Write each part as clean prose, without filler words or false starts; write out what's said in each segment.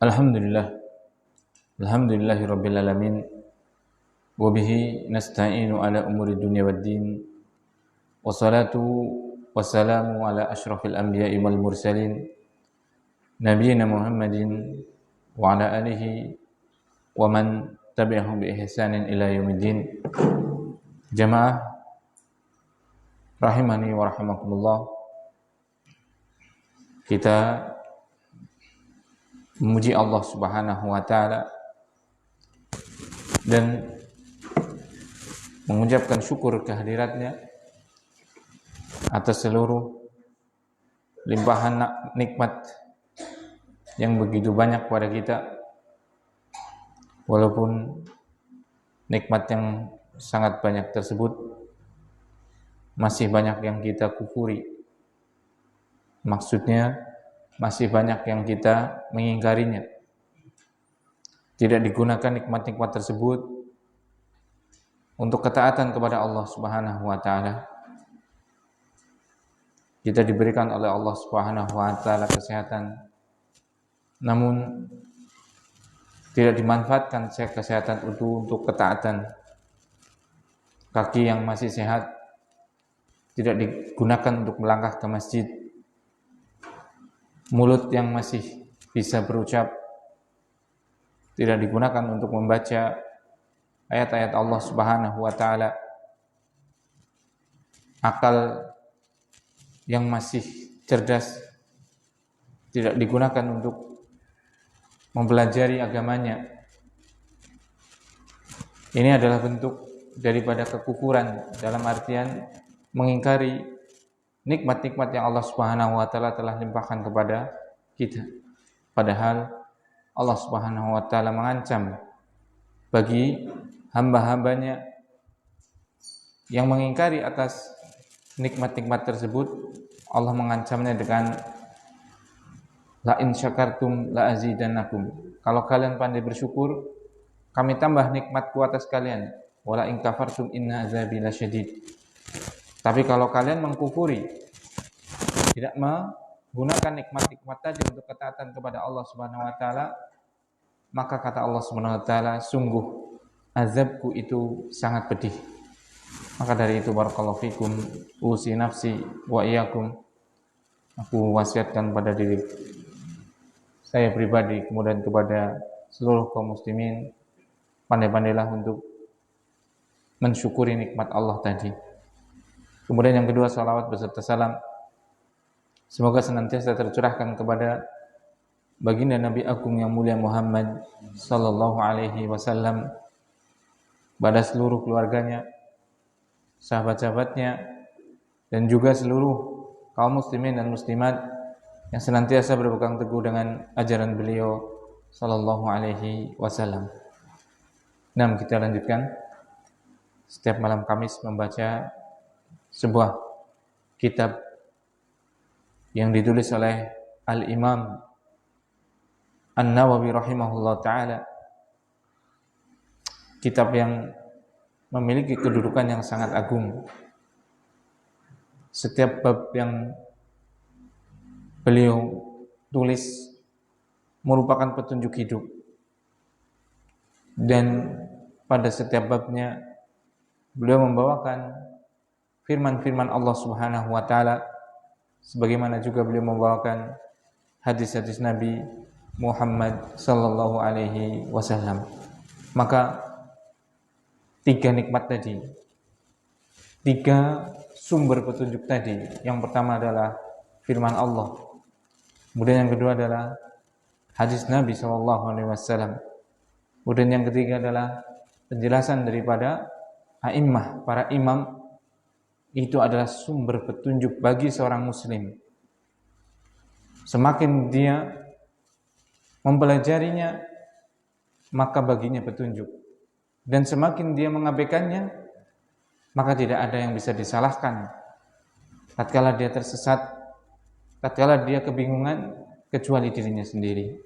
Alhamdulillah, alhamdulillahi rabbil alamin, wa bihi nasta'inu ala umuri dunya waddin, wassalatu wassalamu ala asyrafil anbiya'i wal mursalin, nabiyyina Muhammadin wa ala alihi wa man tabi'ahum bi ihsanin ila yaumiddin. Jamaah rahimani wa rahimakumullah, kita memuji Allah Subhanahu wa taala dan mengucapkan syukur kehadiratnya atas seluruh limpahan nikmat yang begitu banyak pada kita, walaupun nikmat yang sangat banyak tersebut masih banyak yang kita kufuri. Maksudnya masih banyak yang kita mengingkarinya. Tidak digunakan nikmat-nikmat tersebut untuk ketaatan kepada Allah Subhanahu wa taala. Kita diberikan oleh Allah Subhanahu wa taala kesehatan, namun tidak dimanfaatkan kesehatan itu untuk ketaatan. Kaki yang masih sehat tidak digunakan untuk melangkah ke masjid. Mulut yang masih bisa berucap tidak digunakan untuk membaca ayat-ayat Allah Subhanahu wa taala. Akal yang masih cerdas tidak digunakan untuk mempelajari agamanya. Ini adalah bentuk daripada kekufuran, dalam artian mengingkari nikmat-nikmat yang Allah Subhanahu wa taala telah limpahkan kepada kita. Padahal Allah Subhanahu wa taala mengancam bagi hamba-hambanya yang mengingkari atas nikmat-nikmat tersebut. Allah mengancamnya dengan la in syakartum la azidannakum. Kalau kalian pandai bersyukur, kami tambah nikmatku atas kalian. Wala in kafartum inna azabi lasyadid. Tapi kalau kalian mengkufuri, tidak menggunakan nikmat-nikmat tadi untuk ketaatan kepada Allah Subhanahu wa taala, maka kata Allah Subhanahu wa taala, sungguh azabku itu sangat pedih. Maka dari itu barakallahu fikum, usi nafsi wa iyyakum, aku wasiatkan pada diri saya pribadi, kemudian kepada seluruh kaum muslimin, pandai-pandailah untuk mensyukuri nikmat Allah tadi. Kemudian yang kedua, salawat beserta salam semoga senantiasa tercurahkan kepada baginda Nabi Agung yang mulia Muhammad sallallahu alaihi wasallam, pada seluruh keluarganya, sahabat-sahabatnya, dan juga seluruh kaum muslimin dan muslimat yang senantiasa berpegang teguh dengan ajaran beliau sallallahu alaihi wasallam. Nah, kita lanjutkan. Setiap malam Kamis membaca sebuah kitab yang ditulis oleh Al-Imam An-Nawawi rahimahullah ta'ala. Kitab yang memiliki kedudukan yang sangat agung. Setiap bab yang beliau tulis merupakan petunjuk hidup. Dan pada setiap babnya beliau membawakan firman-firman Allah Subhanahu wa taala, sebagaimana juga beliau membawakan hadis-hadis Nabi Muhammad sallallahu alaihi wasallam. Maka tiga nikmat tadi, tiga sumber petunjuk tadi, yang pertama adalah firman Allah, kemudian yang kedua adalah hadis Nabi sallallahu alaihi wasallam, kemudian yang ketiga adalah penjelasan daripada a'immah, para imam. Itu adalah sumber petunjuk bagi seorang muslim. Semakin dia mempelajarinya, maka baginya petunjuk. Dan semakin dia mengabaikannya, maka tidak ada yang bisa disalahkan. Tatkala dia tersesat, tatkala dia kebingungan, kecuali dirinya sendiri.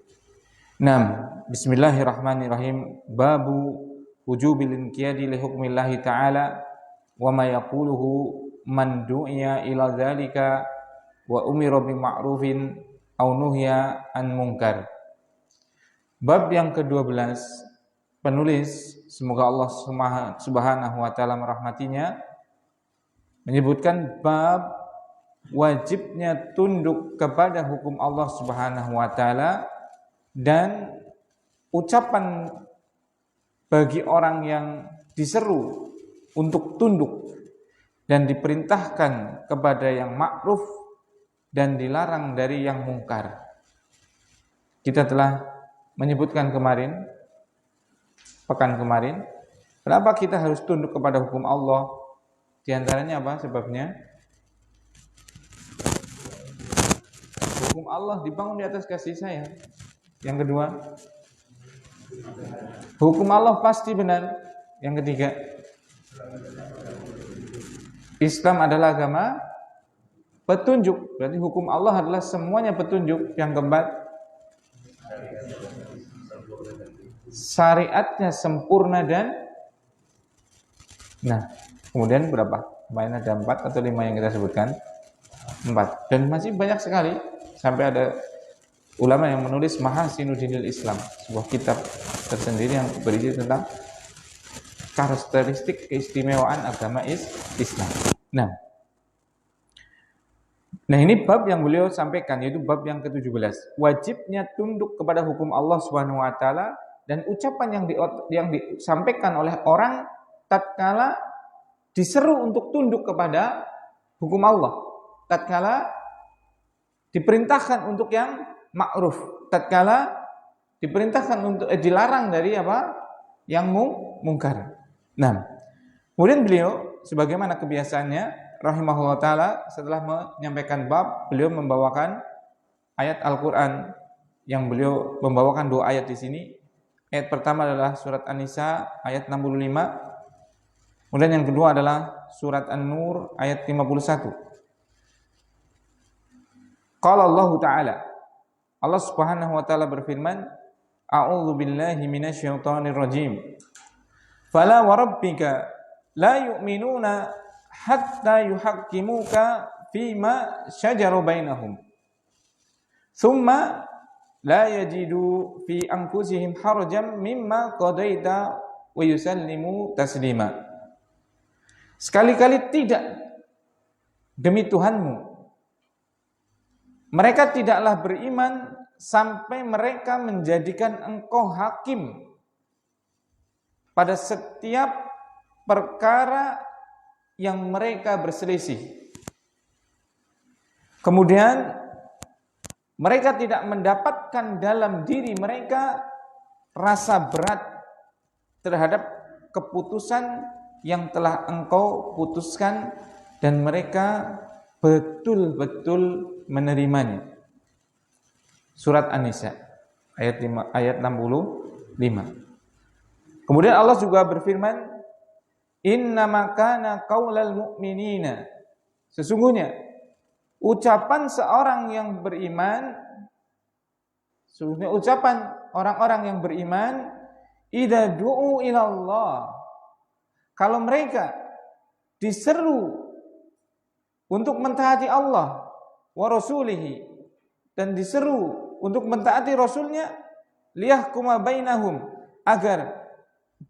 Bismillahirrahmanirrahim. Babu wujubil inqiyadi li hukmillahi ta'ala wa ma yaquluhu man du'iya ila dzalika wa umira bi ma'rufin aw nuhya an munkar. Bab yang ke-12, penulis, semoga Allah Subhanahu wa taala merahmatinya, menyebutkan bab wajibnya tunduk kepada hukum Allah Subhanahu wa taala dan ucapan bagi orang yang diseru untuk tunduk dan diperintahkan kepada yang ma'ruf dan dilarang dari yang mungkar. Kita telah menyebutkan kemarin, pekan kemarin, kenapa kita harus tunduk kepada hukum Allah? Di antaranya apa sebabnya? Hukum Allah dibangun di atas kasih sayang. Yang kedua, hukum Allah pasti benar. Yang ketiga, Islam adalah agama petunjuk. Berarti hukum Allah adalah semuanya petunjuk. Yang keempat, syariatnya sempurna dan kemudian berapa? Kemarin ada 4 atau 5 yang kita sebutkan. 4. Dan masih banyak sekali. Sampai ada ulama yang menulis Mahasinudinil Islam, sebuah kitab tersendiri yang berisi tentang karakteristik keistimewaan agama Islam. Nah, ini bab yang beliau sampaikan, yaitu bab yang ke-17. Wajibnya tunduk kepada hukum Allah Subhanahu wa taala dan ucapan yang disampaikan oleh orang tatkala diseru untuk tunduk kepada hukum Allah, tatkala diperintahkan untuk yang ma'ruf, tatkala diperintahkan untuk dilarang dari apa? Yang mungkar. Kemudian beliau sebagaimana kebiasaannya rahimahullah taala, setelah menyampaikan bab, beliau membawakan ayat Al-Qur'an, yang beliau membawakan 2 ayat di sini. Ayat pertama adalah surat An-Nisa ayat 65. Kemudian yang kedua adalah surat An-Nur ayat 51. Qala Allah Ta'ala, Allah Subhanahu wa taala berfirman, A'udzu billahi minasyaitonir rajim. Fala wa rabbika la yu'minuna hatta yuhaqqimuka fima syajara bainahum. Tsumma la yajidu fi anfusihim harajan mimma qadaita wa yusallimu taslima. Sekali-kali tidak, demi Tuhanmu, mereka tidaklah beriman sampai mereka menjadikan engkau hakim pada setiap perkara yang mereka berselisih. Kemudian mereka tidak mendapatkan dalam diri mereka rasa berat terhadap keputusan yang telah engkau putuskan dan mereka betul-betul menerimanya. Surat An-Nisa ayat 65. Kemudian Allah juga berfirman, Innama kana qaulal mu'minina. Sesungguhnya ucapan seorang yang beriman, sesungguhnya ucapan orang-orang yang beriman, idza du'u ila Allah, kalau mereka diseru untuk mentaati Allah wa rasulihi, dan diseru untuk mentaati Rasulnya, liyahkuma bainahum, agar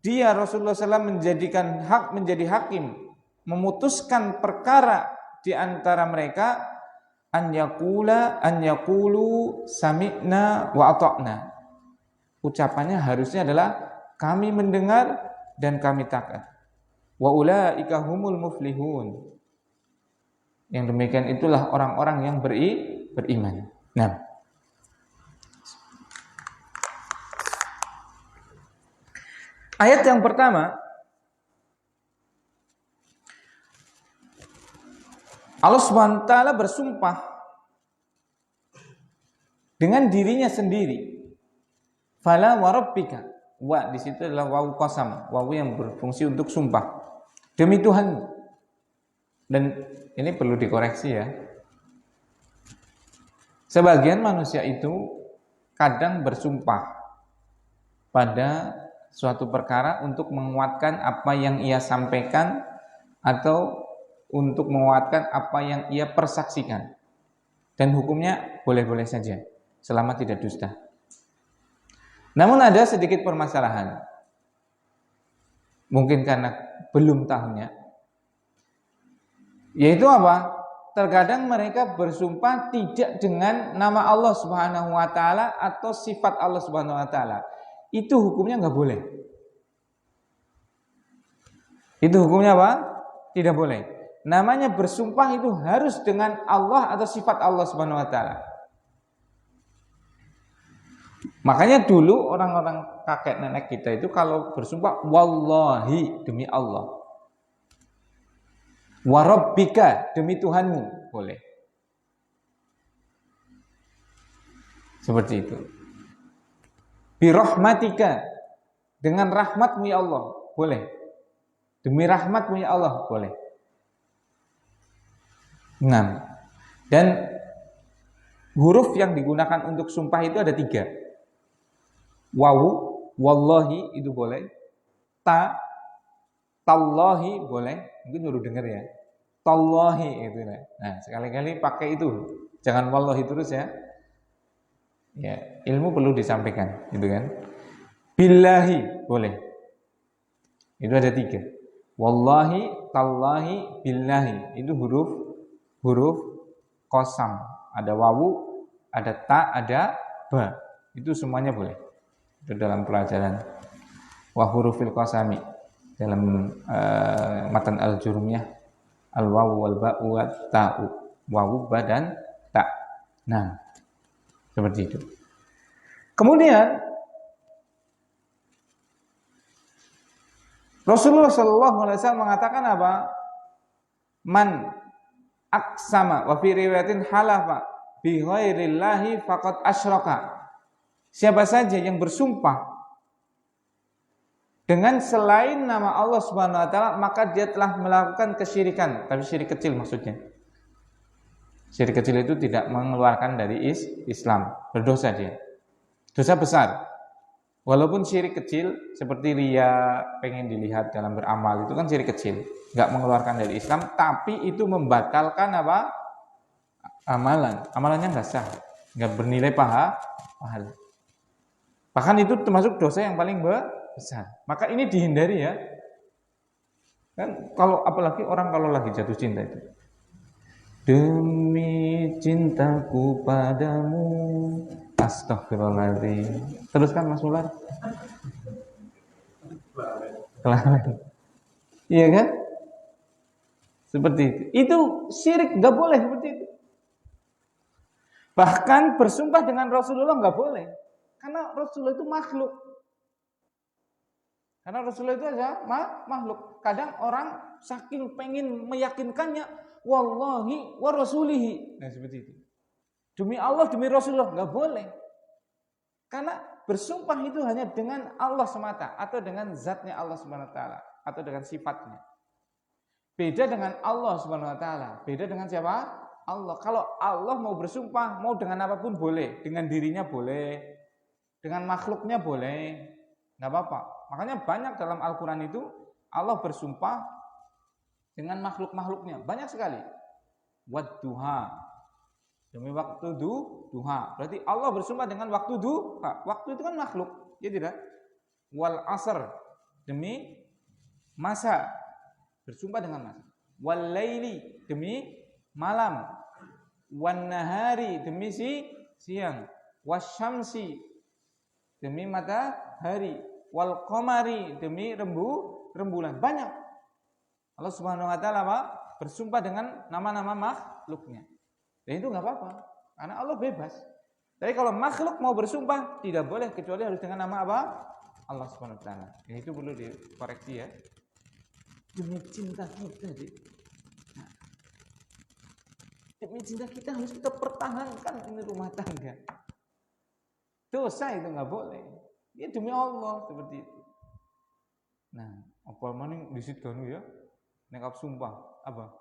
dia Rasulullah SAW menjadi hakim, memutuskan perkara di antara mereka, an yaqulu sami'na wa ata'na. Ucapannya harusnya adalah kami mendengar dan kami taat. Wa ulaika humul muflihun. Yang demikian itulah orang-orang yang beriman. Ayat yang pertama, Allah SWT bersumpah dengan dirinya sendiri. Fala wa rabbika. Wa di situ adalah wawu qasam, wawu yang berfungsi untuk sumpah. Demi Tuhan. Dan ini perlu dikoreksi ya. Sebagian manusia itu kadang bersumpah pada suatu perkara untuk menguatkan apa yang ia sampaikan atau untuk menguatkan apa yang ia persaksikan. Dan hukumnya boleh-boleh saja selama tidak dusta. Namun ada sedikit permasalahan. Mungkin karena belum tahunya. Yaitu apa? Terkadang mereka bersumpah tidak dengan nama Allah Subhanahu wa taala atau sifat Allah Subhanahu wa taala. Itu hukumnya enggak boleh. Itu hukumnya apa? Tidak boleh. Namanya bersumpah itu harus dengan Allah atau sifat Allah Subhanahu wa taala. Makanya dulu orang-orang kakek nenek kita itu kalau bersumpah wallahi, demi Allah, wa rabbika, demi Tuhanmu, boleh. Seperti itu. Bi rahmatika, dengan rahmatmu ya Allah, boleh. Demi rahmatmu ya Allah, boleh. 6. Dan huruf yang digunakan untuk sumpah itu ada 3. Wawu, wallahi itu boleh. Ta, tallahi boleh. Mungkin baru dengar ya. Tallahi itu. Nah, sekali-kali pakai itu. Jangan wallahi terus ya. Ya, ilmu perlu disampaikan, gitu kan. Billahi boleh. Itu ada 3. Wallahi, tallahi, billahi. Itu huruf qasam. Ada wawu, ada ta, ada ba. Itu semuanya boleh. Itu dalam pelajaran wa hurufil qasami dalam matan al-jurmiyah, al-wawu wal ba'u wat ta'u, wawu ba dan ta. Nah, seperti itu. Kemudian Rasulullah sallallahu alaihi wasallam mengatakan apa? Man aqsama wa fi riwayatin halafa bi ghairillahi faqad asyraka. Siapa saja yang bersumpah dengan selain nama Allah Subhanahu wa taala, maka dia telah melakukan kesyirikan, tapi syirik kecil maksudnya. Syirik kecil itu tidak mengeluarkan dari Islam, berdosa dia. Dosa besar. Walaupun syirik kecil seperti riya, pengen dilihat dalam beramal, itu kan syirik kecil, enggak mengeluarkan dari Islam, tapi itu membatalkan apa? Amalan. Amalannya enggak sah, enggak bernilai pahala. Bahkan itu termasuk dosa yang paling besar. Maka ini dihindari ya. Kan kalau apalagi orang kalau lagi jatuh cinta itu. Demi cintaku padamu. Astagfirullahaladzim. Teruskan Mas Ular. Kelalen. Iya kan? Seperti itu. Itu syirik, enggak boleh seperti itu. Bahkan bersumpah dengan Rasulullah enggak boleh. Karena Rasulullah itu makhluk. Karena Rasulullah itu aja makhluk. Kadang orang saking pengen meyakinkannya, wallahi wa rasulihi. Nah, seperti itu. Demi Allah, demi Rasulullah, enggak boleh. Karena bersumpah itu hanya dengan Allah semata atau dengan zatnya Allah Subhanahu wa taala atau dengan sifatnya. Beda dengan Allah Subhanahu wa taala. Beda dengan siapa? Allah. Kalau Allah mau bersumpah, mau dengan apapun boleh, dengan dirinya boleh. Dengan makhluknya boleh, nggak apa-apa. Makanya banyak dalam Al-Quran itu Allah bersumpah dengan makhluk-makhluknya, banyak sekali. Wadduha, demi waktu duha. Berarti Allah bersumpah dengan waktu duha. Waktu itu kan makhluk, ya tidak? Wal asr, demi masa, bersumpah dengan masa. Wal laili, demi malam. Wan nahari, demi siang. Wasyamsi, demi matahari, wal qamari, demi rembulan. Banyak. Allah Subhanahu wa taala apa? Bersumpah dengan nama-nama makhluknya. Dan itu enggak apa-apa, karena Allah bebas. Tapi kalau makhluk mau bersumpah tidak boleh kecuali harus dengan nama apa? Allah Subhanahu wa taala. Ya, itu perlu dikoreksi ya. Demi cinta kita, nah, demi cinta kita harus kita pertahankan ini rumah tangga. Dosa itu nggak boleh. Ya demi Allah seperti itu. Nah, apa maning disit ganu ya? Nek sumpah apa?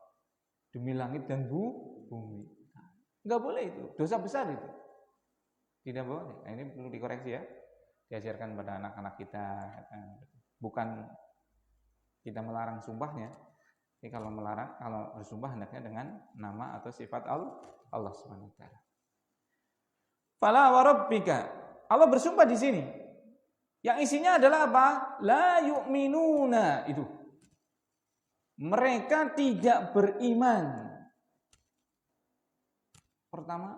Demi langit dan bumi. Nggak boleh itu. Dosa besar itu. Tidak boleh. Nah, ini perlu dikoreksi ya. Diajarkan pada anak-anak kita. Bukan kita melarang sumpahnya. Jadi kalau bersumpah hendaknya dengan nama atau sifat Allah Subhanahu wa taala. Fala wa rabbika. Allah bersumpah di sini. Yang isinya adalah apa? La yu'minuna, itu. Mereka tidak beriman. Pertama,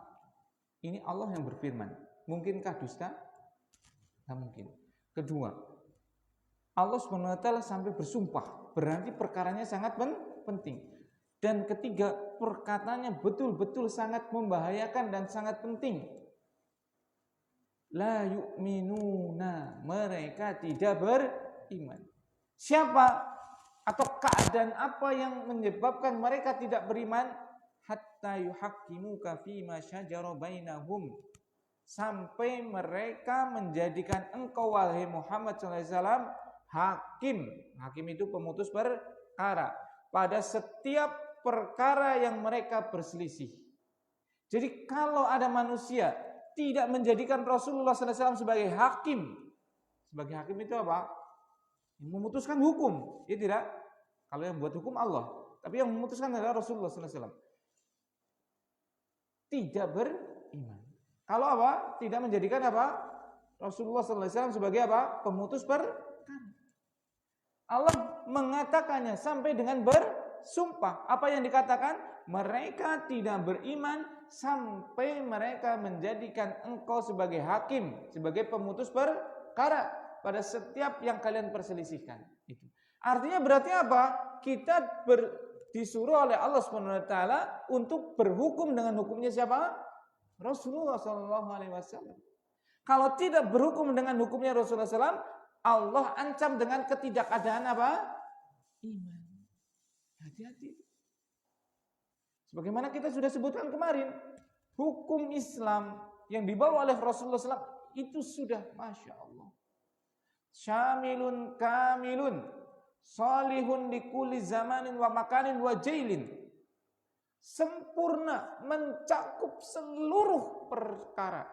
ini Allah yang berfirman. Mungkinkah dusta? Tidak mungkin. Kedua, Allah SWT sampai bersumpah. Berarti perkaranya sangat penting. Dan ketiga, perkataannya betul-betul sangat membahayakan dan sangat penting. La yu'minuna, mereka tidak beriman. Siapa atau keadaan apa yang menyebabkan mereka tidak beriman? Hatta yuhaqqimuka fima syajara bainahum, sampai mereka menjadikan engkau wahai Muhammad SAW hakim. Hakim itu pemutus perkara pada setiap perkara yang mereka berselisih. Jadi kalau ada manusia tidak menjadikan Rasulullah SAW sebagai hakim. Sebagai hakim itu apa? Memutuskan hukum. Ya tidak. Kalau yang buat hukum Allah. Tapi yang memutuskan adalah Rasulullah SAW. Tidak beriman. Kalau apa? Tidak menjadikan apa? Rasulullah SAW sebagai apa? Pemutus perkara. Allah mengatakannya sampai dengan bersumpah. Apa yang dikatakan? Mereka tidak beriman sampai mereka menjadikan engkau sebagai hakim, sebagai pemutus perkara pada setiap yang kalian perselisihkan. Itu. Artinya berarti apa? Kita disuruh oleh Allah SWT untuk berhukum dengan hukumnya siapa? Rasulullah SAW. Kalau tidak berhukum dengan hukumnya Rasulullah SAW, Allah ancam dengan ketidakadaan apa? Iman. Hati-hati. Sebagaimana kita sudah sebutkan kemarin, hukum Islam yang dibawa oleh Rasulullah SAW itu sudah Masya Allah. Syamilun kamilun, salihun likuli zamanin wa makanin wa jailin. Sempurna, mencakup seluruh perkara.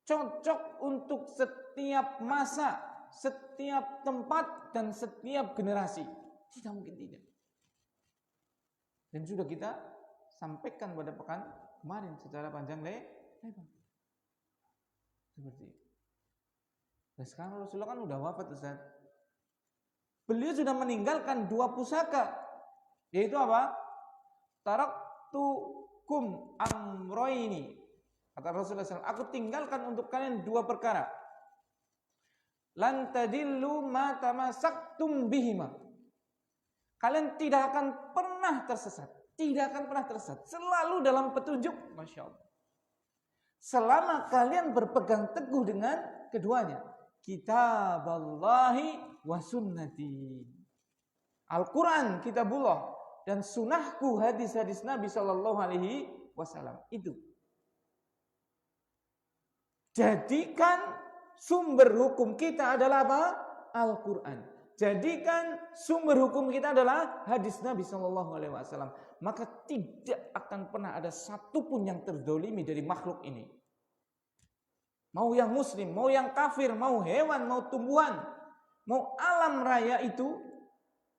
Cocok untuk setiap masa, setiap tempat, dan setiap generasi. Tidak mungkin tidak. Dan sudah kita sampaikan pada pekan kemarin secara panjang lebar. Seperti itu. Dan sekarang Rasulullah kan udah wafat, Ustaz. Beliau sudah meninggalkan 2 pusaka. Yaitu apa? Taraktukum amroini. Kata Rasulullah SAW, aku tinggalkan untuk kalian 2 perkara. Lan tadillu ma tamassaktum bihima. Kalian tidak akan pernah tersesat. Tidak akan pernah tersesat. Selalu dalam petunjuk. Masya Allah. Selama kalian berpegang teguh dengan keduanya. Kitaballahi wa sunnati. Al-Quran, kitabullah. Dan sunnahku, hadis-hadis Nabi SAW. Itu. Jadikan sumber hukum kita adalah apa? Al-Quran. Jadikan sumber hukum kita adalah hadis Nabi SAW. Maka tidak akan pernah ada satupun yang terdolimi dari makhluk ini. Mau yang muslim, mau yang kafir, mau hewan, mau tumbuhan, mau alam raya itu,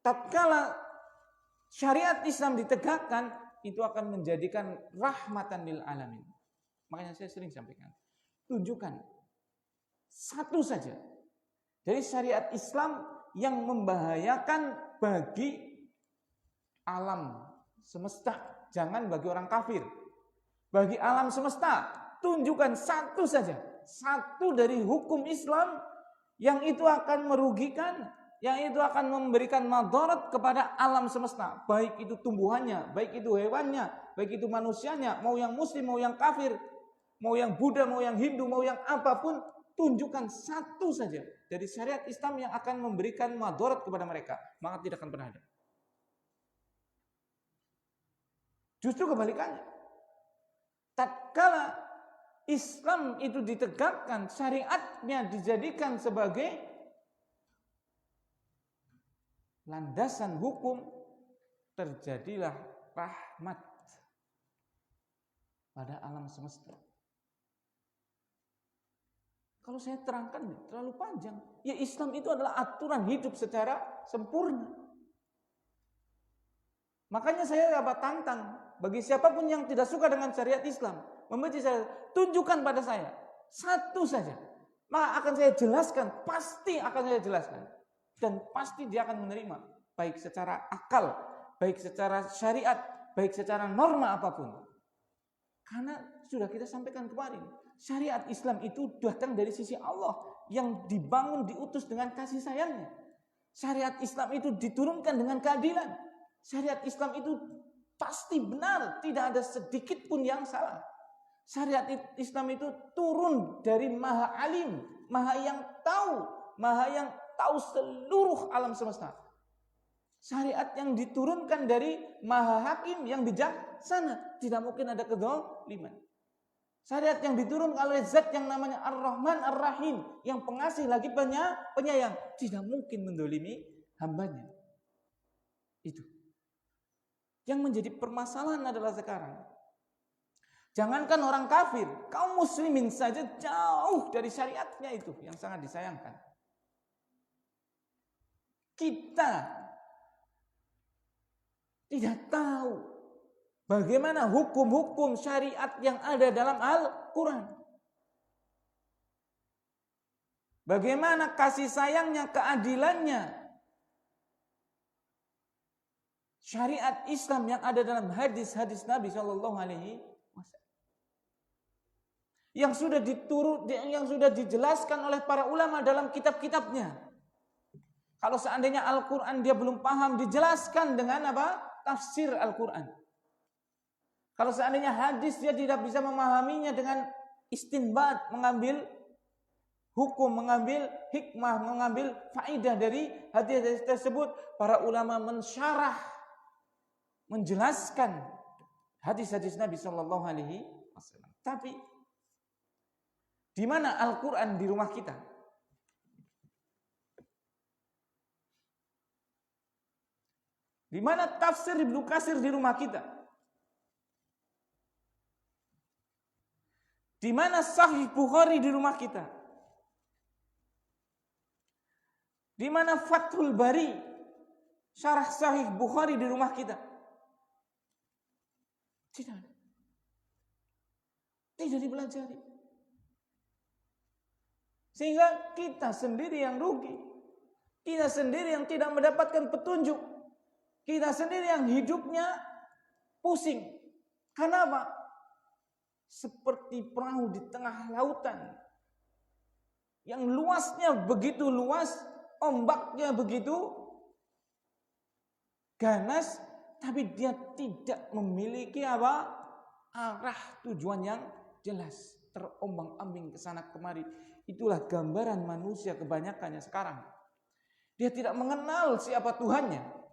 tatkala syariat Islam ditegakkan, itu akan menjadikan rahmatan lil alamin. Makanya saya sering sampaikan, tunjukkan satu saja dari syariat Islam yang membahayakan bagi alam semesta, jangan bagi orang kafir. Bagi alam semesta, tunjukkan satu saja. Satu dari hukum Islam yang itu akan merugikan, yang itu akan memberikan madarat kepada alam semesta. Baik itu tumbuhannya, baik itu hewannya, baik itu manusianya, mau yang muslim, mau yang kafir, mau yang Buddha, mau yang Hindu, mau yang apapun, tunjukkan satu saja dari syariat Islam yang akan memberikan madarat kepada mereka, maka tidak akan pernah ada. Justru kebalikannya. Tatkala Islam itu ditegakkan, syariatnya dijadikan sebagai landasan hukum, terjadilah rahmat pada alam semesta. Kalau saya terangkan terlalu panjang. Ya, Islam itu adalah aturan hidup secara sempurna. Makanya saya tantang bagi siapapun yang tidak suka dengan syariat Islam, membenci syariat, tunjukkan pada saya satu saja maka akan saya jelaskan, pasti akan saya jelaskan. Dan pasti dia akan menerima, baik secara akal, baik secara syariat, baik secara norma apapun. Karena sudah kita sampaikan kemarin, syariat Islam itu datang dari sisi Allah yang dibangun, diutus dengan kasih sayangnya. Syariat Islam itu diturunkan dengan keadilan. Syariat Islam itu pasti benar, tidak ada sedikit pun yang salah. Syariat Islam itu turun dari Maha Alim, Maha yang tahu seluruh alam semesta. Syariat yang diturunkan dari Maha Hakim yang bijaksana, tidak mungkin ada kedzaliman. Syariat yang diturunkan oleh Zat yang namanya Ar-Rahman Ar-Rahim, yang pengasih lagi penyayang, tidak mungkin mendolimi hambanya. Itu. Yang menjadi permasalahan adalah sekarang, jangankan orang kafir, kaum muslimin saja jauh dari syariatnya itu yang sangat disayangkan. Kita tidak tahu bagaimana hukum-hukum syariat yang ada dalam Al-Quran. Bagaimana kasih sayangnya, keadilannya. Syariat Islam yang ada dalam hadis-hadis Nabi Shallallahu Alaihi Wasallam, yang sudah dijelaskan oleh para ulama dalam kitab-kitabnya. Kalau seandainya Al-Quran dia belum paham, dijelaskan dengan apa? Tafsir Al-Quran. Kalau seandainya hadis dia tidak bisa memahaminya dengan istinbat, mengambil hukum, mengambil hikmah, mengambil faedah dari hadis tersebut, para ulama mensyarah, menjelaskan hadis-hadis Nabi Shallallahu Alaihi Wasallam. Tapi di mana Al-Quran di rumah kita? Di mana tafsir Ibnu Katsir di rumah kita? Di mana Sahih Bukhari di rumah kita? Di mana Fathul Bari, syarah Sahih Bukhari di rumah kita? Tidak ada. Tidak dipelajari. Sehingga kita sendiri yang rugi. Kita sendiri yang tidak mendapatkan petunjuk. Kita sendiri yang hidupnya pusing. Karena apa? Seperti perahu di tengah lautan. Yang luasnya begitu luas, ombaknya begitu ganas, tapi dia tidak memiliki apa? Arah tujuan yang jelas, terombang-ambing ke sana kemari. Itulah gambaran manusia kebanyakannya sekarang. Dia tidak mengenal siapa Tuhannya.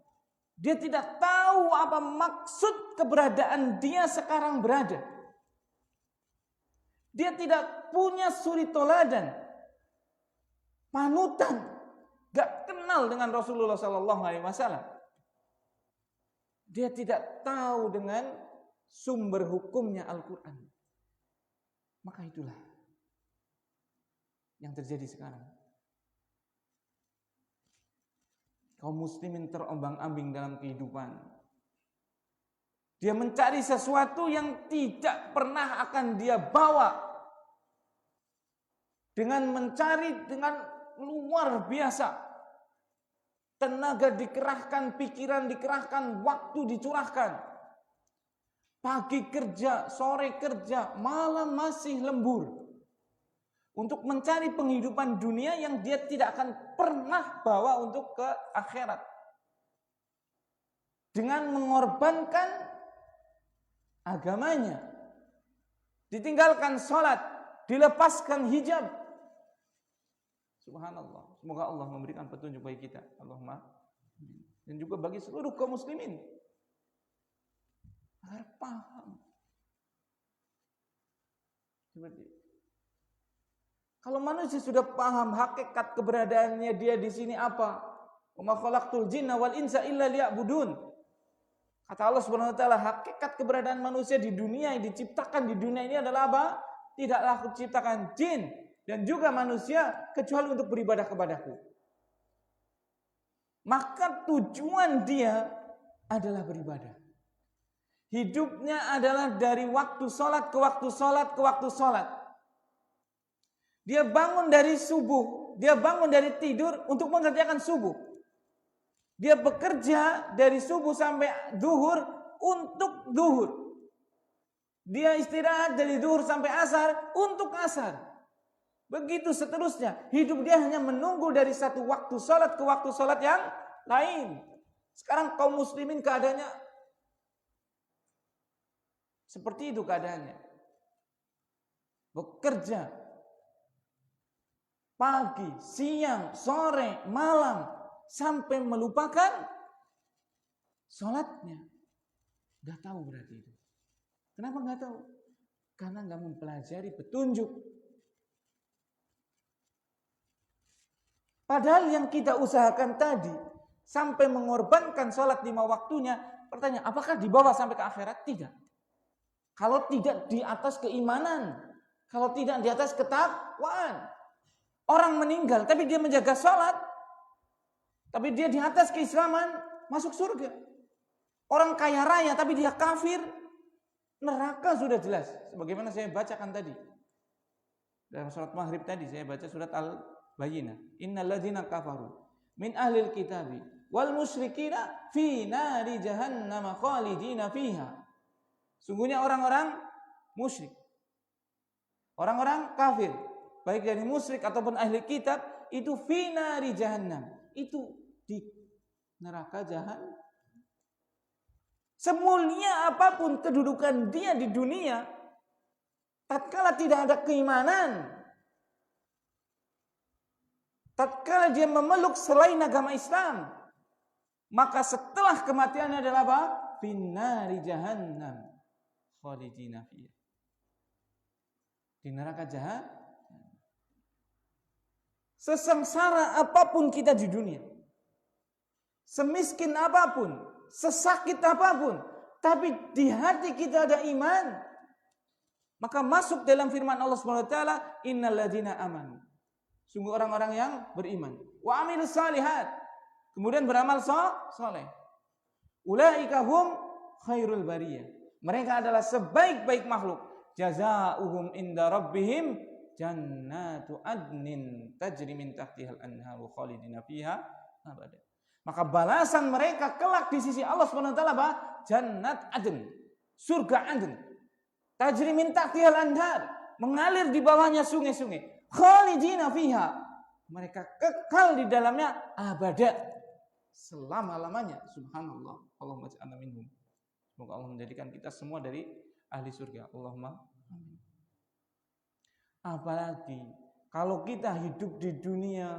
Dia tidak tahu apa maksud keberadaan dia sekarang berada. Dia tidak punya suri toladan, panutan, gak kenal dengan Rasulullah Sallallahu Alaihi Wasallam. Dia tidak tahu dengan sumber hukumnya Al-Quran. Maka itulah yang terjadi sekarang. Kaum muslimin terombang-ambing dalam kehidupan. Dia mencari sesuatu yang tidak pernah akan dia bawa. Dengan mencari dengan luar biasa. Tenaga dikerahkan, pikiran dikerahkan, waktu dicurahkan. Pagi kerja, sore kerja, malam masih lembur. Untuk mencari penghidupan dunia yang dia tidak akan pernah bawa untuk ke akhirat. Dengan mengorbankan agamanya. Ditinggalkan sholat, dilepaskan hijab. Subhanallah. Semoga Allah memberikan petunjuk bagi kita. Allahumma. Dan juga bagi seluruh kaum muslimin. Agar paham. Seperti kalau manusia sudah paham hakikat keberadaannya dia di sini apa? Wa ma khalaqtul jinna wal insa illa liya'budun. Kata Allah Subhanahu wa taala, hakikat keberadaan manusia di dunia yang diciptakan di dunia ini adalah apa? Tidaklah aku ciptakan jin dan juga manusia kecuali untuk beribadah kepadaku. Maka tujuan dia adalah beribadah. Hidupnya adalah dari waktu sholat ke waktu sholat ke waktu sholat. Dia bangun dari subuh, dia bangun dari tidur untuk mengerjakan subuh. Dia bekerja dari subuh sampai duhur untuk duhur. Dia istirahat dari duhur sampai asar untuk asar. Begitu seterusnya. Hidup dia hanya menunggu dari satu waktu sholat ke waktu sholat yang lain. Sekarang kaum muslimin keadaannya seperti itu keadaannya. Bekerja pagi, siang, sore, malam sampai melupakan sholatnya. Gak tahu berarti itu. Kenapa gak tahu? Karena gak mempelajari petunjuk. Padahal yang kita usahakan tadi sampai mengorbankan sholat 5 waktunya, pertanyaan, apakah dibawa sampai ke akhirat? Tidak. Kalau tidak di atas keimanan, kalau tidak di atas ketakwaan. Orang meninggal tapi dia menjaga sholat, tapi dia di atas keislaman, masuk surga. Orang kaya raya tapi dia kafir, neraka sudah jelas. Sebagaimana saya bacakan tadi dalam surat Maghrib tadi, saya baca surat Al-Bayyinah. Innal ladzina kafaru min ahlil kitabi wal musyrikina fi nari jahannam khalidina fiha. Sungguhnya orang-orang musyrik, orang-orang kafir, baik dari musyrik ataupun ahli kitab, itu fi nari jahannam, itu di neraka jahannam. Semulia apapun kedudukan dia di dunia, tatkala tidak ada keimanan, tatkala dia memeluk selain agama Islam, maka setelah kematiannya adalah apa? Finnari jahannam khalidina fiha. Di neraka jahannam. Sesengsara apapun kita di dunia, semiskin apapun, sesakit apapun, tapi di hati kita ada iman, maka masuk dalam firman Allah Subhanahu wa taala, innal ladzina amanu. Sungguh orang-orang yang beriman. Wa amilus salihat. Kemudian beramal saleh. Ulaika hum khairul bariyah. Mereka adalah sebaik-baik makhluk. Jazaohum inda rabbihim jannatu adnin tajri min tahtihal anharu khalidina fiha abada. Maka balasan mereka kelak di sisi Allah Subhanahu wa taala apa? Jannat adn. Surga adn. Tajri min tahtihal anhar, mengalir di bawahnya sungai-sungai. Khalidina fiha. Mereka kekal di dalamnya abada, selama-lamanya. Subhanallah. Allahumma ja'alna minhum. Semoga Allah menjadikan kita semua dari ahli surga. Allahumma amin. Apalagi kalau kita hidup di dunia,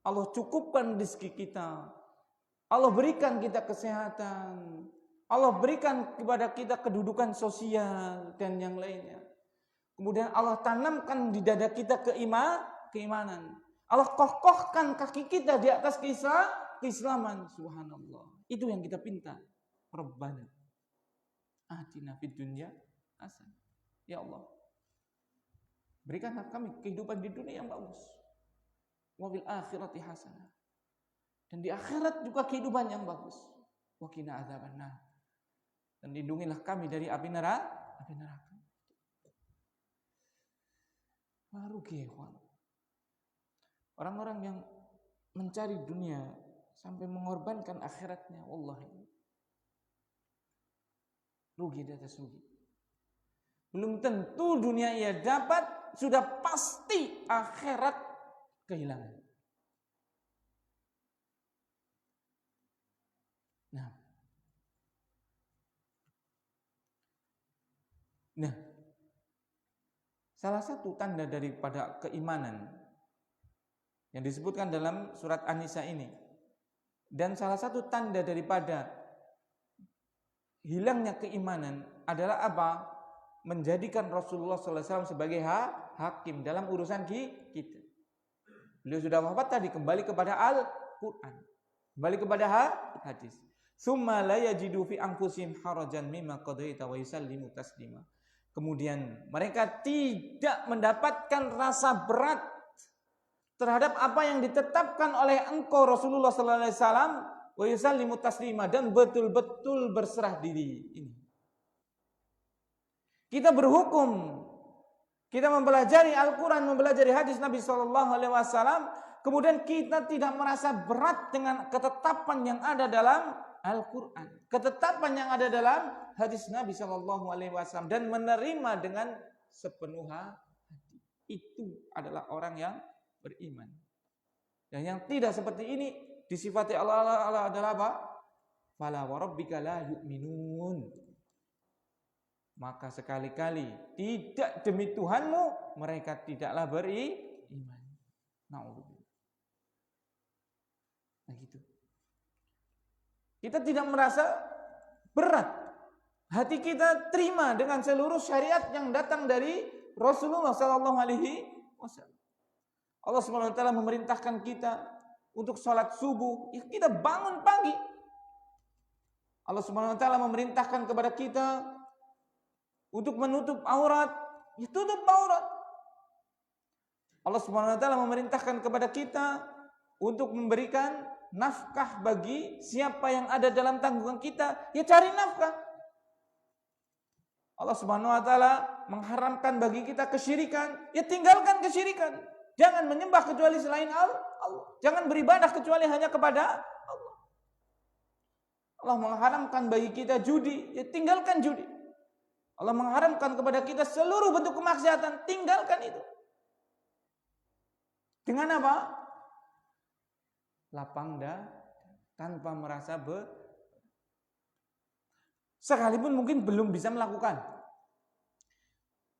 Allah cukupkan rezeki kita, Allah berikan kita kesehatan, Allah berikan kepada kita kedudukan sosial dan yang lainnya. Kemudian Allah tanamkan di dada kita keimanan. Allah kokohkan kaki kita di atas keislaman. Subhanallah. Itu yang kita pinta. Rabbana atina fid dunya hasanah. Ya Allah, berikanlah kami kehidupan di dunia yang bagus. Wa fil akhirati hasanah. Dan di akhirat juga kehidupan yang bagus. Wa qina adzabannar. Dan lindungilah kami dari api neraka. Rugi, ikhwan. Orang-orang yang mencari dunia sampai mengorbankan akhiratnya, wallahi rugi di atas rugi. Belum tentu dunia ia dapat, sudah pasti akhirat kehilangan. Nah, salah satu tanda daripada keimanan yang disebutkan dalam surat An-Nisa ini, dan salah satu tanda daripada hilangnya keimanan adalah apa? Menjadikan Rasulullah SAW sebagai hakim dalam urusan kita. Beliau sudah wafat tadi, kembali kepada Al-Quran, kembali kepada hadis. Tsumma la yajidu fi anfusihim harajan mimma qadaita wa yusallimu taslima. Kemudian mereka tidak mendapatkan rasa berat terhadap apa yang ditetapkan oleh engkau Rasulullah sallallahu alaihi wasallam, wa yusallimu taslima, dan betul-betul berserah diri. Ini kita berhukum kita mempelajari Al-Quran, mempelajari hadis Nabi SAW, kemudian kita tidak merasa berat dengan ketetapan yang ada dalam Al-Quran, ketetapan yang ada dalam hadis Nabi SAW, dan menerima dengan sepenuh hati. Itu adalah orang yang beriman. Dan yang tidak seperti ini disifati Allah adalah apa? Fala warabbika la yu'minun. Maka sekali-kali tidak demi Tuhanmu mereka tidaklah beriman. Na'udzubillah. Nah gitu. Kita tidak merasa berat. Hati kita terima dengan seluruh syariat yang datang dari Rasulullah sallallahu alaihi wasallam. Allah Subhanahu wa taala memerintahkan kita untuk sholat subuh, ya kita bangun pagi. Allah Subhanahu wa taala memerintahkan kepada kita untuk menutup aurat, ya tutup aurat. Allah Subhanahu wa taala memerintahkan kepada kita untuk memberikan nafkah bagi siapa yang ada dalam tanggungan kita, ya cari nafkah. Allah Subhanahu wa taala mengharamkan bagi kita kesyirikan, ya tinggalkan kesyirikan. Jangan menyembah kecuali selain Allah. Jangan beribadah kecuali hanya kepada Allah. Allah mengharamkan bagi kita judi, ya tinggalkan judi. Allah mengharamkan kepada kita seluruh bentuk kemaksiatan, tinggalkan itu. Dengan apa? Lapang dada, tanpa merasa sekalipun mungkin belum bisa melakukan.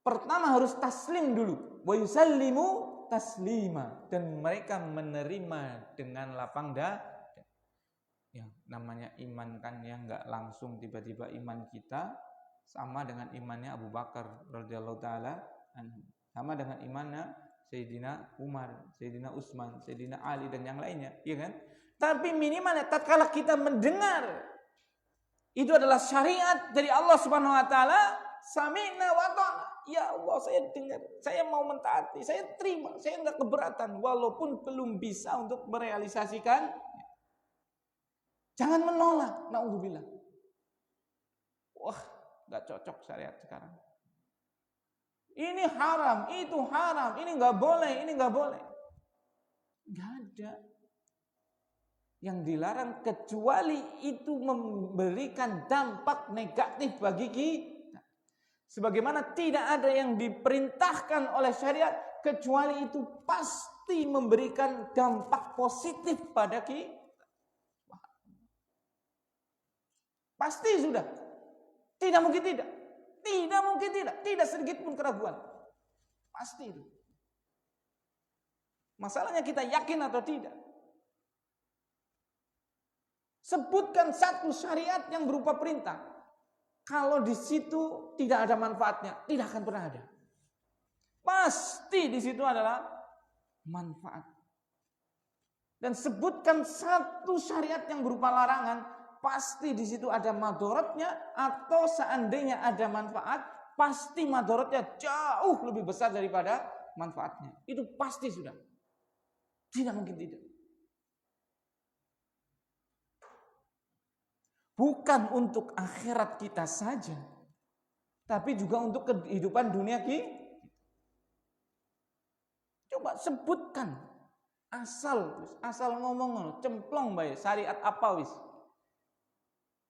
Pertama harus taslim dulu, wa yusallimu taslima, dan mereka menerima dengan lapang dada. Ya, namanya iman kan ya enggak langsung tiba-tiba iman kita sama dengan imannya Abu Bakar radhiyallahu taala anhu, sama dengan imannya Sayyidina Umar, Sayyidina Utsman, Sayyidina Ali dan yang lainnya, ya kan? Tapi minimalnya tatkala kita mendengar itu adalah syariat dari Allah Subhanahu wa taala, sami'na wa ta'na. Ya Allah, saya dengar, saya mau mentaati, saya terima, saya enggak keberatan walaupun belum bisa untuk merealisasikan. Jangan menolak, naudzubillah. Wah, enggak cocok syariat sekarang. Ini haram, itu haram, ini enggak boleh, ini enggak boleh. Enggak ada yang dilarang kecuali itu memberikan dampak negatif bagi kita. Sebagaimana tidak ada yang diperintahkan oleh syariat kecuali itu pasti memberikan dampak positif pada kita. Pasti sudah. Tidak mungkin tidak. Tidak mungkin tidak. Tidak sedikit pun keraguan. Pasti itu. Masalahnya kita yakin atau tidak. Sebutkan satu syariat yang berupa perintah. Kalau di situ tidak ada manfaatnya, tidak akan pernah ada. Pasti di situ adalah manfaat. Dan sebutkan satu syariat yang berupa larangan, pasti di situ ada madorotnya, atau seandainya ada manfaat, pasti madorotnya jauh lebih besar daripada manfaatnya. Itu pasti sudah. Tidak mungkin tidak. Bukan untuk akhirat kita saja, tapi juga untuk kehidupan dunia kita. Coba sebutkan asal ngomong cemplong bae syariat apa wis.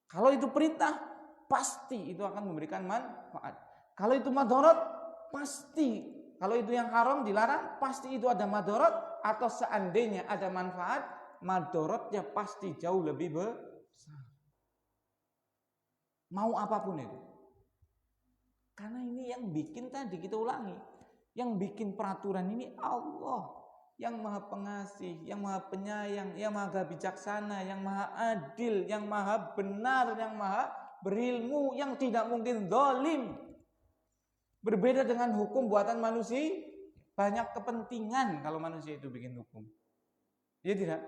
Kalau itu perintah, pasti itu akan memberikan manfaat. Kalau itu madorot, pasti. Kalau itu yang haram dilarang, pasti itu ada madorot. Atau seandainya ada manfaat, madorotnya pasti jauh lebih besar. Mau apapun itu. Karena ini yang bikin tadi kita ulangi. Yang bikin peraturan ini Allah. Yang maha pengasih, yang maha penyayang, yang maha bijaksana, yang maha adil, yang maha benar, yang maha berilmu, yang tidak mungkin zalim. Berbeda dengan hukum buatan manusia, banyak kepentingan kalau manusia itu bikin hukum. Ya tidak?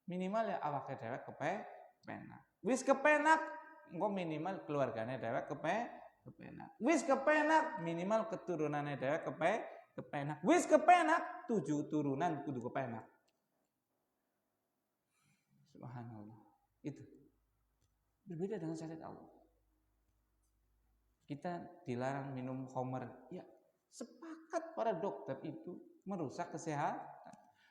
Minimal ya awake dewek kepenak. Wis kepenak, engko minimal keluargane dewek kepenak. Wis kepenak, minimal keturunannya dewek kepenak. Wis kepenak, 7 turunan kudu kepenak. Subhanallah. Itu berbeda dengan syariat Allah. Kita dilarang minum khamr, ya Sepakat para dokter itu merusak kesehatan.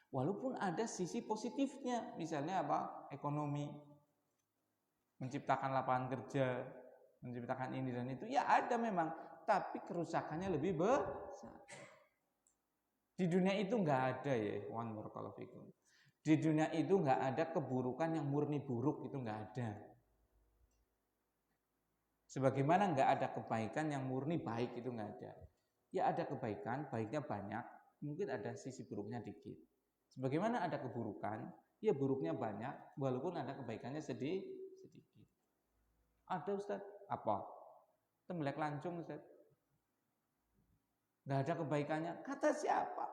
Walaupun ada sisi positifnya, misalnya apa? Ekonomi, menciptakan lapangan kerja, menciptakan ini dan itu, ya ada memang, tapi kerusakannya lebih besar. Di dunia itu nggak ada ya, one more kalau fikum. Di dunia itu nggak ada keburukan yang murni buruk, itu nggak ada. Sebagaimana nggak ada kebaikan yang murni baik, itu nggak ada. Ya ada kebaikan, baiknya banyak, mungkin ada sisi buruknya dikit. Sebagaimana ada keburukan, ya buruknya banyak, walaupun ada kebaikannya sedikit. Ada Ustaz, apa? Tembelek lancung Ustaz. Nggak ada kebaikannya. Kata siapa?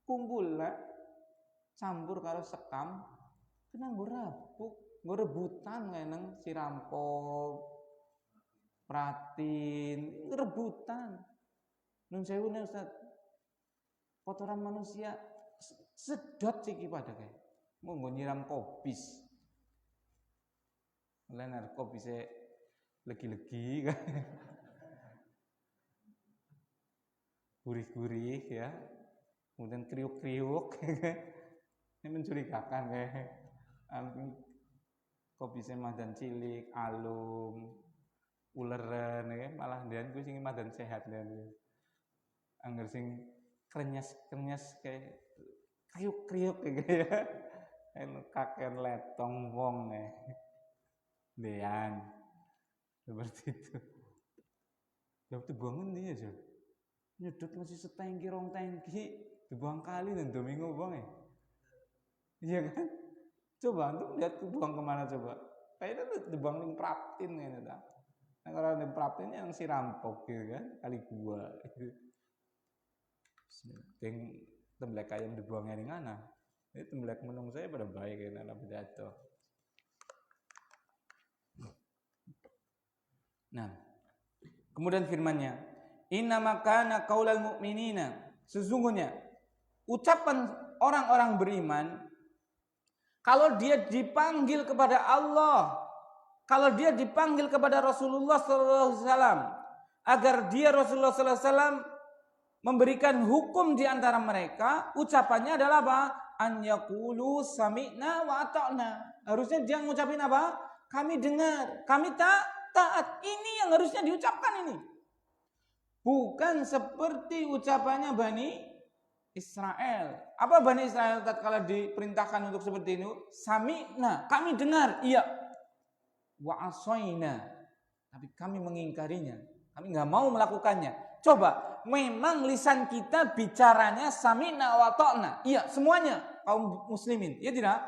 Kumpul lah, campur karo sekam, kena gue rebutan ngeneng si rampok, pratin, rebutan. Nun sewu nih Ustaz, kotoran manusia sedot sih pada kayak mau nyiram kobis, lain kobisnya legi-legi kan, gurih-gurih ya, kemudian kriuk-kriuk, ini mencurigakan kayak, kobisnya madan cilik, alum, uleran, ya, malah dan gue sing madan sehat dan, angger sing krenyes kayak kriuk-kriuk kayak ya. Kakek letong wong nih. Dean. Seperti itu. Jauh dibuangin nih aja. Nyedot masih setengki rong tengki, dibuang kali dan domingo bang ya. Iya kan? Coba antum lihat dibuang kemana coba. Kayaknya dibuang ning Praptin ya ta. Nah kalau ning Praptin yang si rampok gitu kan, kali gua. Yang temblek ayam dibuangnya di mana? Ini temblek menung saya pada baik ya dalam pidato. Nah, kemudian firman-Nya, "Inna makana qaulal mu'minina", sesungguhnya ucapan orang-orang beriman kalau dia dipanggil kepada Allah, kalau dia dipanggil kepada Rasulullah sallallahu alaihi wasallam agar dia Rasulullah sallallahu alaihi wasallam memberikan hukum di antara mereka, ucapannya adalah apa? An yaqulu sami'na wa ata'na. Harusnya dia ngucapin apa? Kami dengar, kami taat. Ini yang harusnya diucapkan ini. Bukan seperti ucapannya Bani Israel. Apa Bani Israel tatkala diperintahkan untuk seperti ini? Sami'na, kami dengar, iya. Wa asoina, tapi kami mengingkarinya. Kami nggak mau melakukannya. Coba, memang lisan kita bicaranya sami'na wa ta'na. Iya, semuanya kaum muslimin. Iya tidak?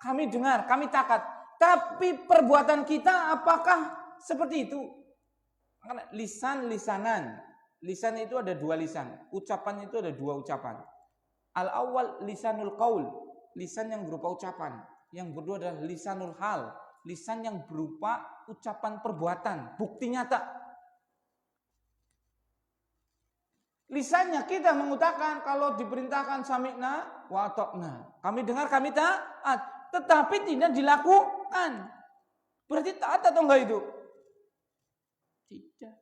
Kami dengar, kami taat. Tapi perbuatan kita apakah seperti itu? Karena lisan-lisanan. Lisan itu ada dua lisan. Ucapan itu ada dua ucapan. Al-awwal lisanul qaul, lisan yang berupa ucapan. Yang kedua adalah lisanul hal, lisan yang berupa ucapan perbuatan, bukti nyata. Lisannya kita mengutakan kalau diperintahkan sami'na wa ata'na. Kami dengar, kami taat. Tetapi tidak dilakukan. Berarti taat atau enggak itu? Tidak.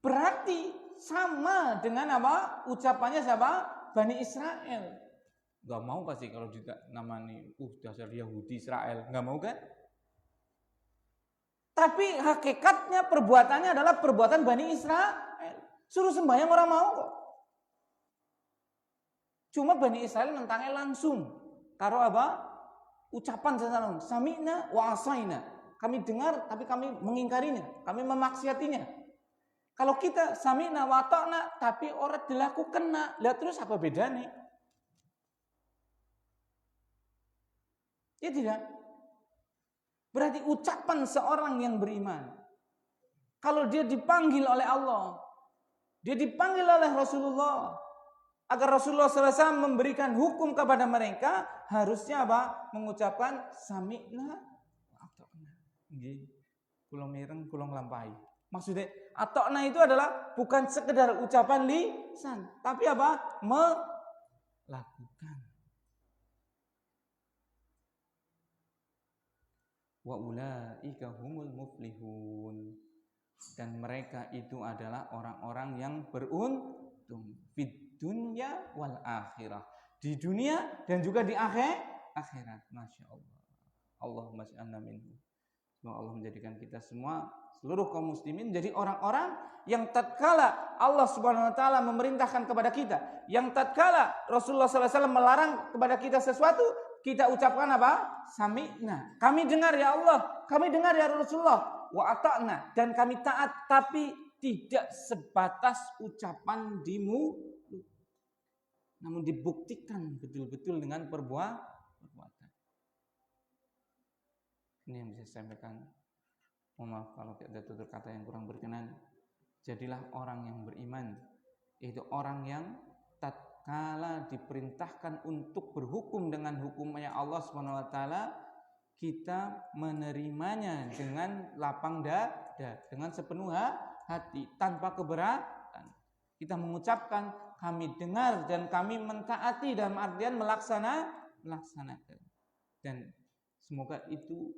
Berarti sama dengan apa? Ucapannya siapa? Bani Israel. Enggak mau pasti kalau namani dasar Yahudi Israel. Enggak mau kan? Tapi hakikatnya perbuatannya adalah perbuatan Bani Israel. Suruh sembahyang orang mau kok. Cuma Bani Israel nentangnya langsung. Taruh apa? Ucapan sesaran. Sami'na wa asaina. Kami dengar tapi kami mengingkarinya. Kami memaksiatinya. Kalau kita sami'na wa ta'na tapi orang dilakukan. Lihat terus apa bedanya? Ya tidak. Berarti ucapan seorang yang beriman. Kalau dia dipanggil oleh Allah. Dia dipanggil oleh Rasulullah agar Rasulullah SAW memberikan hukum kepada mereka, harusnya apa? Mengucapkan sami'na wa ata'na. Nggih. Kula mireng, kula nglampahi. Maksudnya ata'na itu adalah bukan sekedar ucapan lisan, tapi apa? Melakukan. Wa ulaika humul muflihun. dan mereka itu adalah orang-orang yang beruntung fid dunya wal akhirah, di dunia dan juga di akhirat. Masya Allah. Allahumma ja'alna minhum. Semoga Allah menjadikan kita semua, seluruh kaum muslimin, jadi orang-orang yang tatkala Allah Subhanahu wa taala memerintahkan kepada kita, yang tatkala Rasulullah SAW melarang kepada kita sesuatu, kita ucapkan apa? Sami'na. Kami dengar ya Allah, kami dengar ya Rasulullah, wa ata'na, dan kami taat, tapi tidak sebatas ucapan di mulut, namun dibuktikan betul-betul dengan perbuatan. Ini yang bisa saya sampaikan. Mohon maaf kalau ada tutur kata yang kurang berkenan. Jadilah orang yang beriman, yaitu orang yang tatkala diperintahkan untuk berhukum dengan hukumnya Allah Subhanahu wa taala, kita menerimanya dengan lapang dada, dengan sepenuh hati, tanpa keberatan. Kita mengucapkan kami dengar dan kami mentaati, dalam artian melaksanakan. Dan semoga itu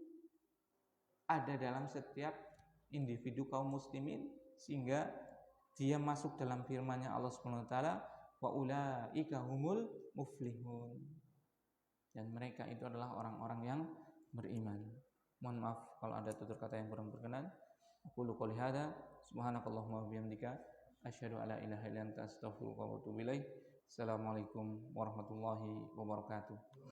ada dalam setiap individu kaum muslimin, sehingga dia masuk dalam firman-Nya Allah Subhanahu wa taala, wa ulaika humul muflihun, dan mereka itu adalah orang-orang yang beriman. Mohon maaf kalau ada tutur kata yang kurang berkenan. Aqulu qouli hadza subhanakallahumma wa bihamdika asyhadu an la ilaha illa anta astaghfiruka wa atubu ilaik. Assalamualaikum warahmatullahi wabarakatuh.